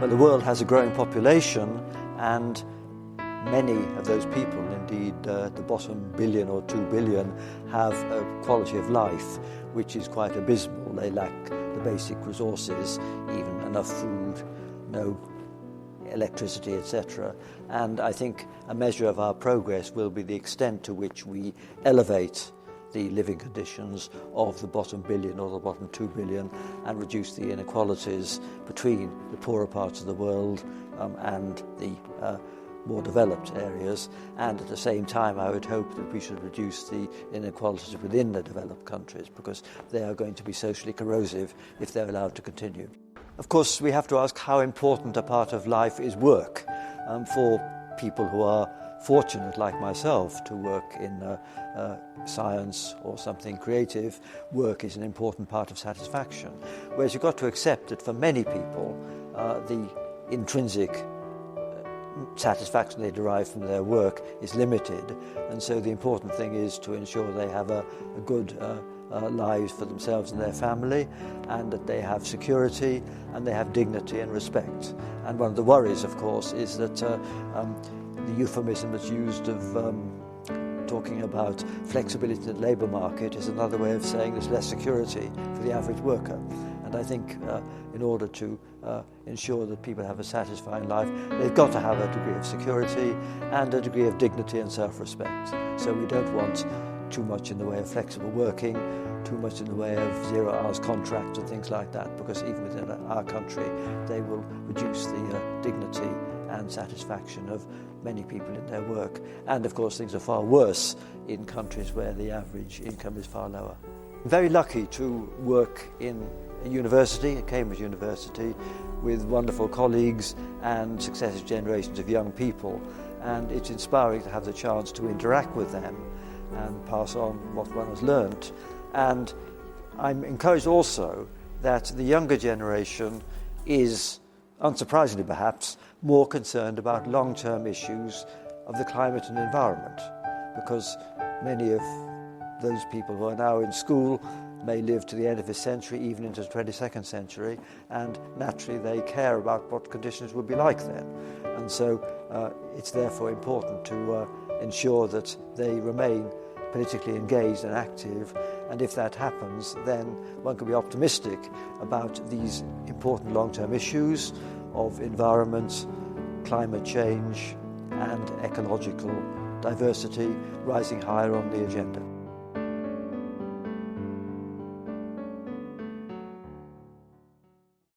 Well, the world has a growing population, and many of those people, indeed the bottom billion or 2 billion, have a quality of life which is quite abysmal. They lack the basic resources, even enough food, no electricity, etc. And I think a measure of our progress will be the extent to which we elevate the living conditions of the bottom billion or the bottom 2 billion and reduce the inequalities between the poorer parts of the world and the more developed areas. And at the same time, I would hope that we should reduce the inequalities within the developed countries, because they are going to be socially corrosive if they're allowed to continue. Of course, we have to ask how important a part of life is work. For people who are fortunate, like myself, to work in science or something creative, work is an important part of satisfaction. Whereas you've got to accept that for many people, the intrinsic satisfaction they derive from their work is limited, and so the important thing is to ensure they have a good lives for themselves and their family, and that they have security and they have dignity and respect. And one of the worries, of course, is that the euphemism that's used of talking about flexibility in the labour market is another way of saying there's less security for the average worker. And I think in order to ensure that people have a satisfying life, they've got to have a degree of security and a degree of dignity and self-respect. So we don't want too much in the way of flexible working, too much in the way of 0 hours contracts and things like that, because even within our country they will reduce the dignity and satisfaction of many people in their work. And of course things are far worse in countries where the average income is far lower. I'm very lucky to work in a university, at Cambridge University, with wonderful colleagues and successive generations of young people, and it's inspiring to have the chance to interact with them and pass on what one has learnt. And I'm encouraged also that the younger generation is, unsurprisingly perhaps, more concerned about long-term issues of the climate and environment, because many of those people who are now in school may live to the end of this century, even into the 22nd century, and naturally they care about what conditions would be like then. And so it's therefore important to ensure that they remain politically engaged and active, and if that happens, then one can be optimistic about these important long-term issues of environment, climate change and ecological diversity rising higher on the agenda.